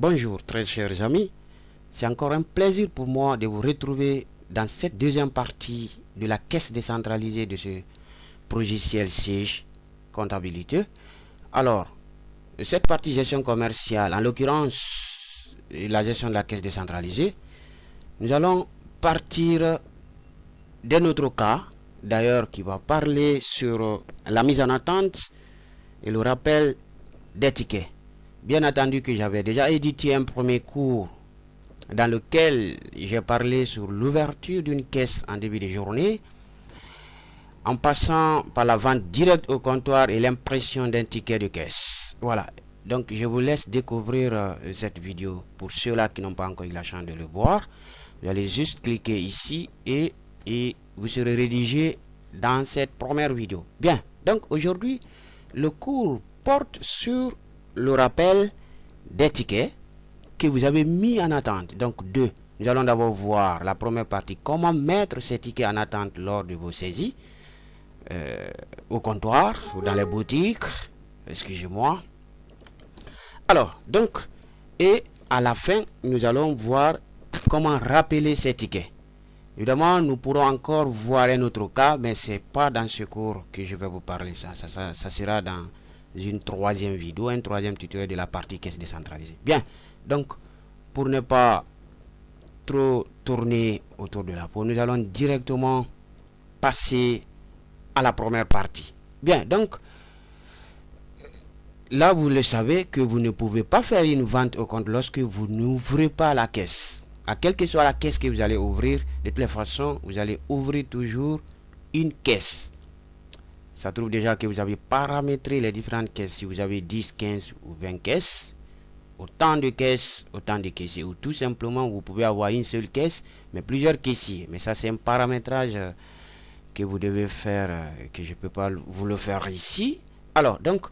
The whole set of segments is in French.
Bonjour très chers amis, c'est encore un plaisir pour moi de vous retrouver dans cette deuxième partie de la caisse décentralisée de ce logiciel Sage comptabilité. Alors, cette partie gestion commerciale, en l'occurrence la gestion de la caisse décentralisée, nous allons partir d'un autre cas, d'ailleurs qui va parler sur la mise en attente et le rappel des tickets. Bien entendu que j'avais déjà édité un premier cours dans lequel j'ai parlé sur l'ouverture d'une caisse en début de journée, en passant par la vente directe au comptoir et l'impression d'un ticket de caisse. Voilà, donc je vous laisse découvrir cette vidéo. Pour ceux-là qui n'ont pas encore eu la chance de le voir, vous allez juste cliquer ici et vous serez rédigé dans cette première vidéo. Bien, donc aujourd'hui, le cours porte sur le rappel des tickets que vous avez mis en attente. Donc deux, nous allons d'abord voir la première partie, comment mettre ces tickets en attente lors de vos saisies au comptoir ou dans les boutiques, excusez-moi. Alors, donc, et à la fin, nous allons voir comment rappeler ces tickets. Évidemment, nous pourrons encore voir un autre cas, mais c'est pas dans ce cours que je vais vous parler. Ça sera dans une troisième vidéo, un troisième tutoriel de la partie caisse décentralisée. Bien, donc, pour ne pas trop tourner autour de la peau, nous allons directement passer à la première partie. Bien, donc, là, vous le savez que vous ne pouvez pas faire une vente au compte lorsque vous n'ouvrez pas la caisse. À quelle que soit la caisse que vous allez ouvrir, de toutes les façons, vous allez ouvrir toujours une caisse. Ça trouve déjà que vous avez paramétré les différentes caisses. Si vous avez 10, 15 ou 20 caisses, autant de caisses, autant de caissiers. Ou tout simplement, vous pouvez avoir une seule caisse, mais plusieurs caissiers. Mais ça, c'est un paramétrage que vous devez faire, que je ne peux pas vous le faire ici. Alors, donc,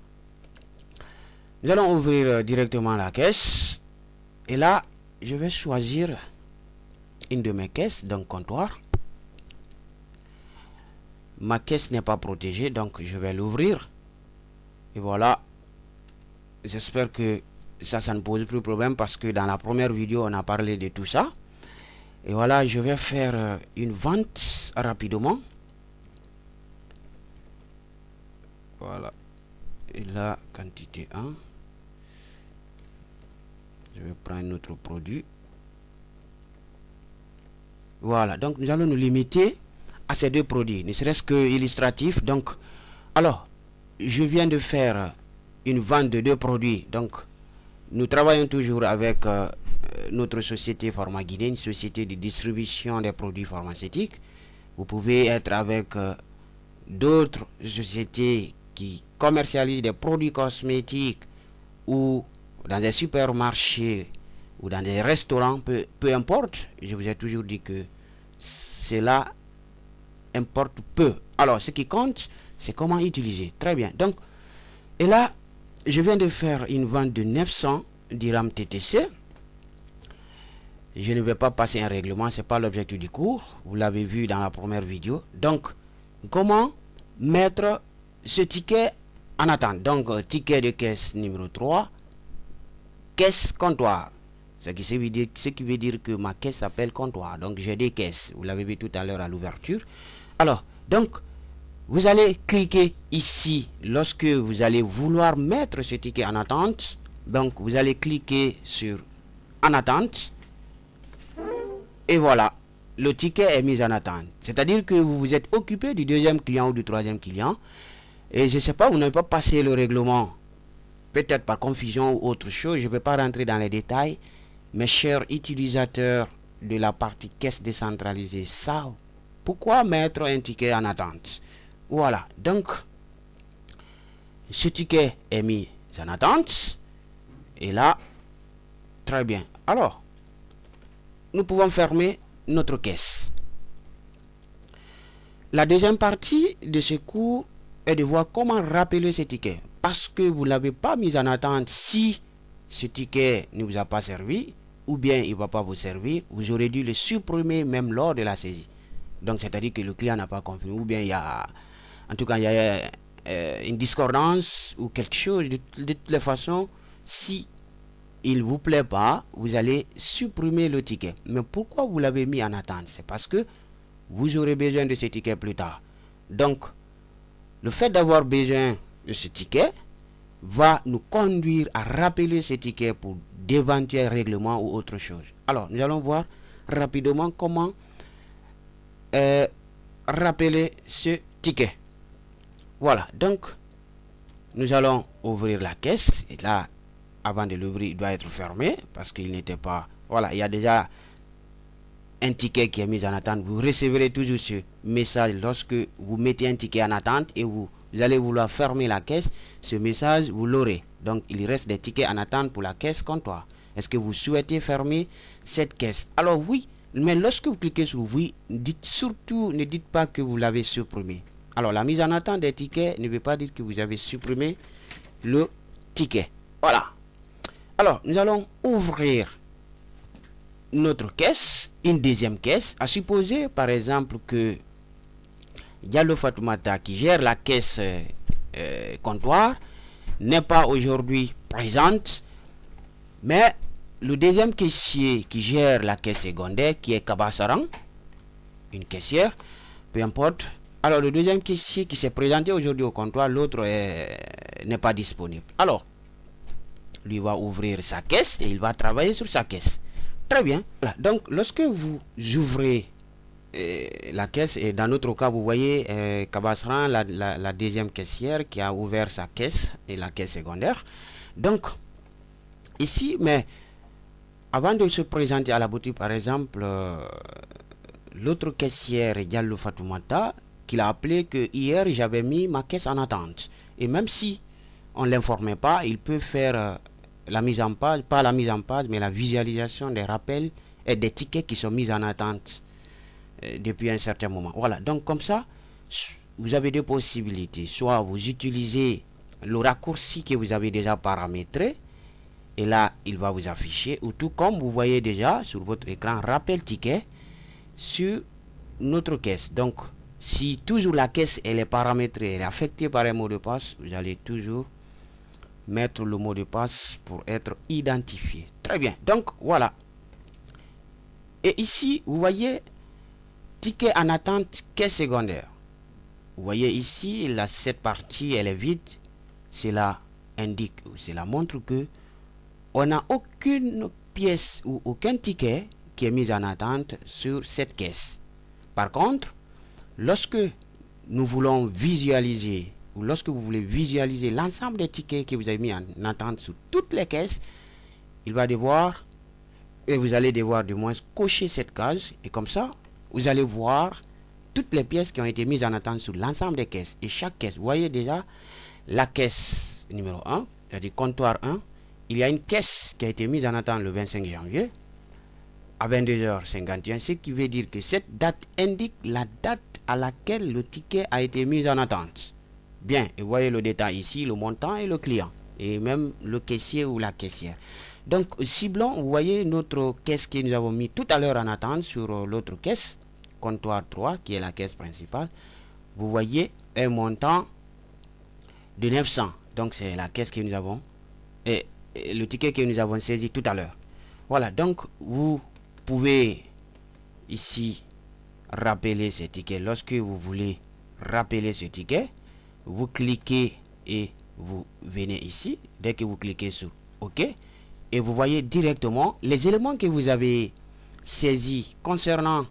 nous allons ouvrir directement la caisse. Et là, je vais choisir une de mes caisses, donc comptoir. Ma caisse n'est pas protégée, donc je vais l'ouvrir. Et voilà. J'espère que ça ne pose plus de problème parce que dans la première vidéo, on a parlé de tout ça. Et voilà, je vais faire une vente rapidement. Voilà. Et là, quantité 1. Je vais prendre notre produit. Voilà, donc nous allons nous limiter à ces deux produits, ne serait-ce que illustratif. Donc, alors, je viens de faire une vente de deux produits. Donc, nous travaillons toujours avec notre société Pharmaguinée, une société de distribution des produits pharmaceutiques. Vous pouvez être avec d'autres sociétés qui commercialisent des produits cosmétiques ou dans des supermarchés ou dans des restaurants, peu importe. Je vous ai toujours dit que cela importe peu. Alors, ce qui compte, c'est comment utiliser. Très bien. Donc, et là, je viens de faire une vente de 900 dirhams TTC. Je ne vais pas passer un règlement, c'est pas l'objectif du cours. Vous l'avez vu dans la première vidéo. Donc, comment mettre ce ticket en attente. Donc, ticket de caisse numéro 3, caisse comptoir. Ce qui veut dire que ma caisse s'appelle comptoir. Donc, j'ai des caisses. Vous l'avez vu tout à l'heure à l'ouverture. Alors, donc, vous allez cliquer ici lorsque vous allez vouloir mettre ce ticket en attente. Donc, vous allez cliquer sur en attente. Et voilà, le ticket est mis en attente. C'est-à-dire que vous vous êtes occupé du deuxième client ou du troisième client. Et je ne sais pas, vous n'avez pas passé le règlement. Peut-être par confusion ou autre chose. Je ne vais pas rentrer dans les détails. Mes chers utilisateurs de la partie caisse décentralisée savent pourquoi mettre un ticket en attente. Voilà, donc ce ticket est mis en attente. Et là, très bien. Alors, nous pouvons fermer notre caisse. La deuxième partie de ce cours est de voir comment rappeler ce ticket. Parce que vous ne l'avez pas mis en attente si ce ticket ne vous a pas servi, ou bien il ne va pas vous servir, vous aurez dû le supprimer même lors de la saisie. Donc, c'est-à-dire que le client n'a pas confirmé, ou bien il y a, en tout cas, il y a une discordance ou quelque chose. De toutes les façons, si il vous plaît pas, vous allez supprimer le ticket. Mais pourquoi vous l'avez mis en attente? C'est parce que vous aurez besoin de ce ticket plus tard. Donc, le fait d'avoir besoin de ce ticket va nous conduire à rappeler ce ticket pour d'éventuels règlements ou autre chose. Alors, nous allons voir rapidement comment rappeler ce ticket. Voilà, donc nous allons ouvrir la caisse. Et là, avant de l'ouvrir, il doit être fermé parce qu'il n'était pas... Voilà, il y a déjà un ticket qui est mis en attente. Vous recevrez toujours ce message lorsque vous mettez un ticket en attente et vous allez vouloir fermer la caisse. Ce message, vous l'aurez. Donc, il reste des tickets en attente pour la caisse comptoir. Est-ce que vous souhaitez fermer cette caisse? Alors oui, mais lorsque vous cliquez sur oui, ne dites pas que vous l'avez supprimé. Alors, la mise en attente des tickets ne veut pas dire que vous avez supprimé le ticket. Voilà. Alors, nous allons ouvrir notre caisse, une deuxième caisse, à supposer par exemple que Diallo Fatoumata qui gère la caisse comptoir n'est pas aujourd'hui présente, mais le deuxième caissier qui gère la caisse secondaire qui est Kabasarang, une caissière, peu importe. Alors le deuxième caissier qui s'est présenté aujourd'hui au comptoir, l'autre n'est pas disponible. Alors, lui va ouvrir sa caisse et il va travailler sur sa caisse. Très bien. Voilà. Donc, lorsque vous ouvrez la caisse, et dans notre cas, vous voyez Kabasran, la deuxième caissière qui a ouvert sa caisse et la caisse secondaire. Donc, ici, mais avant de se présenter à la boutique, par exemple, l'autre caissière, Diallo Fatoumata, qu'il a appelé que hier, j'avais mis ma caisse en attente. Et même si on ne l'informait pas, il peut faire la mise en page, pas la mise en page, mais la visualisation des rappels et des tickets qui sont mis en attente depuis un certain moment. Voilà, donc comme ça, vous avez deux possibilités. Soit vous utilisez le raccourci que vous avez déjà paramétré, et là, il va vous afficher, ou tout comme vous voyez déjà sur votre écran, rappel ticket sur notre caisse. Donc, si toujours la caisse elle est paramétrée, elle est affectée par un mot de passe, vous allez toujours mettre le mot de passe pour être identifié. Très bien, donc voilà. Et ici, vous voyez, ticket en attente, caisse secondaire. Vous voyez ici, là, cette partie, elle est vide. Cela indique, ou cela montre que on n'a aucune pièce ou aucun ticket qui est mis en attente sur cette caisse. Par contre, lorsque nous voulons visualiser, ou lorsque vous voulez visualiser l'ensemble des tickets que vous avez mis en attente sur toutes les caisses, il va devoir, et vous allez devoir du moins cocher cette case, et comme ça, vous allez voir toutes les pièces qui ont été mises en attente sur l'ensemble des caisses. Et chaque caisse, vous voyez déjà la caisse numéro 1, c'est-à-dire comptoir 1, il y a une caisse qui a été mise en attente le 25 janvier à 22h51, ce qui veut dire que cette date indique la date à laquelle le ticket a été mis en attente. Bien, et vous voyez le détail ici, le montant et le client, et même le caissier ou la caissière. Donc, ciblons, vous voyez notre caisse que nous avons mis tout à l'heure en attente sur l'autre caisse, comptoir 3, qui est la caisse principale. Vous voyez un montant de 900. Donc, c'est la caisse que nous avons, et le ticket que nous avons saisi tout à l'heure. Voilà, donc, vous pouvez ici rappeler ce ticket. Lorsque vous voulez rappeler ce ticket, vous cliquez et vous venez ici. Dès que vous cliquez sur OK, et vous voyez directement les éléments que vous avez saisis concernant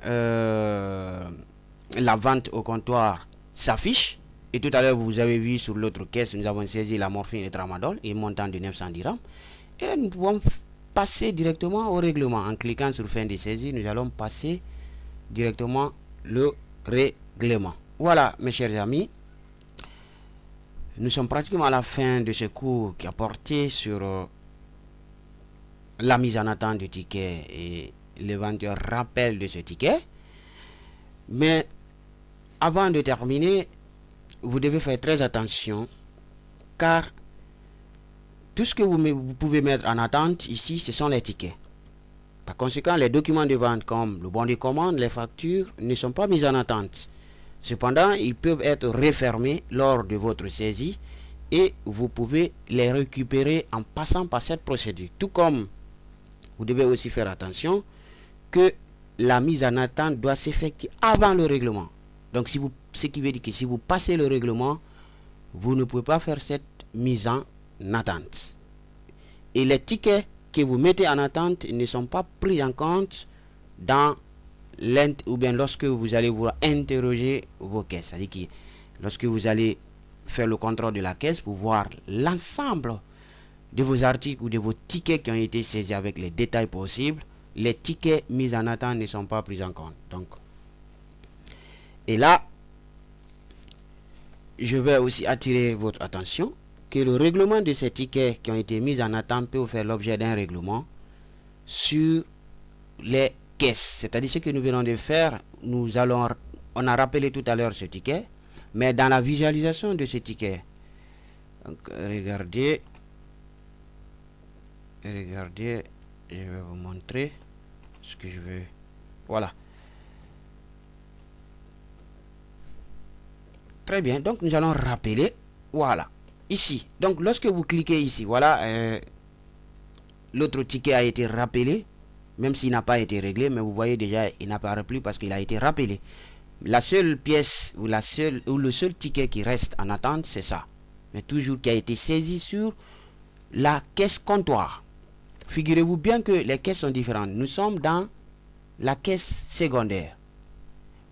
la vente au comptoir s'affichent. Et tout à l'heure, vous avez vu sur l'autre caisse, nous avons saisi la morphine et tramadol, et montant de 900 dirhams. Et nous pouvons passer directement au règlement. En cliquant sur fin de saisie, nous allons passer directement le règlement. Voilà, mes chers amis. Nous sommes pratiquement à la fin de ce cours qui a porté sur la mise en attente du ticket et l'éventuel rappel de ce ticket. Mais avant de terminer, vous devez faire très attention, car tout ce que vous pouvez mettre en attente ici, ce sont les tickets. Par conséquent, les documents de vente comme le bon de commande, les factures ne sont pas mis en attente. Cependant, ils peuvent être refermés lors de votre saisie et vous pouvez les récupérer en passant par cette procédure. Tout comme vous devez aussi faire attention que la mise en attente doit s'effectuer avant le règlement. Donc ce qui veut dire que si vous passez le règlement, vous ne pouvez pas faire cette mise en attente. Et les tickets que vous mettez en attente ne sont pas pris en compte dans ou bien lorsque vous allez vous interroger vos caisses. C'est-à-dire que lorsque vous allez faire le contrôle de la caisse pour voir l'ensemble de vos articles ou de vos tickets qui ont été saisis avec les détails possibles, les tickets mis en attente ne sont pas pris en compte. Donc, et là, je vais aussi attirer votre attention que le règlement de ces tickets qui ont été mis en attente peut faire l'objet d'un règlement sur les caisses. C'est-à-dire ce que nous venons de faire, on a rappelé tout à l'heure ce ticket, mais dans la visualisation de ce ticket, donc regardez, je vais vous montrer ce que je veux. Voilà. Très bien, donc nous allons rappeler, voilà, ici. Donc lorsque vous cliquez ici, voilà, l'autre ticket a été rappelé, même s'il n'a pas été réglé, mais vous voyez déjà, il n'apparaît plus parce qu'il a été rappelé. La seule pièce ou le seul ticket qui reste en attente, c'est ça. Mais toujours qui a été saisi sur la caisse comptoir. Figurez-vous bien que les caisses sont différentes. Nous sommes dans la caisse secondaire.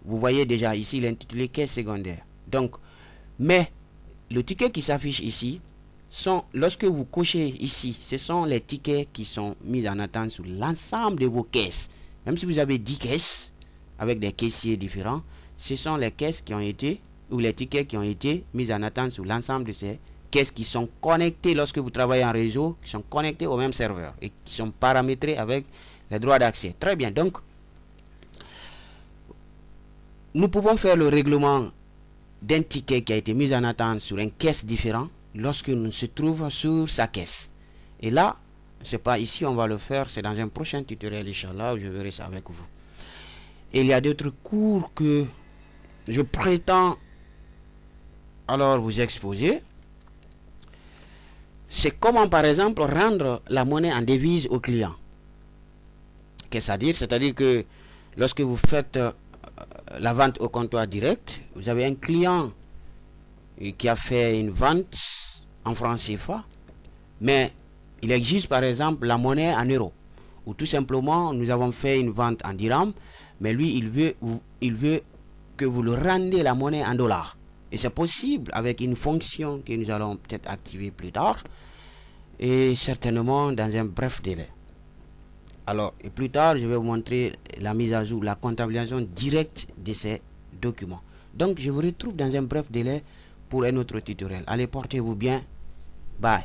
Vous voyez déjà ici l'intitulé caisse secondaire. Donc, mais le ticket qui s'affiche ici sont, lorsque vous cochez ici, ce sont les tickets qui sont mis en attente sur l'ensemble de vos caisses. Même si vous avez 10 caisses avec des caissiers différents, ce sont les caisses qui ont été, ou les tickets qui ont été mis en attente sur l'ensemble de ces caisses qui sont connectées lorsque vous travaillez en réseau, qui sont connectées au même serveur et qui sont paramétrées avec les droits d'accès. Très bien, donc nous pouvons faire le règlement d'un ticket qui a été mis en attente sur une caisse différente lorsque nous se trouvons sur sa caisse. Et là, c'est pas ici, on va le faire, c'est dans un prochain tutoriel, Inch'Allah, où je verrai ça avec vous. Et il y a d'autres cours que je prétends alors vous exposer. C'est comment, par exemple, rendre la monnaie en devise au client. Qu'est-ce à dire? C'est-à-dire que lorsque vous faites la vente au comptoir direct, vous avez un client qui a fait une vente en francs CFA, mais il exige par exemple la monnaie en euros. Ou tout simplement, nous avons fait une vente en dirham, mais lui, il veut que vous le rendez la monnaie en dollars. Et c'est possible avec une fonction que nous allons peut-être activer plus tard, et certainement dans un bref délai. Alors, et plus tard, je vais vous montrer la mise à jour, la comptabilisation directe de ces documents. Donc, je vous retrouve dans un bref délai pour un autre tutoriel. Allez, portez-vous bien. Bye.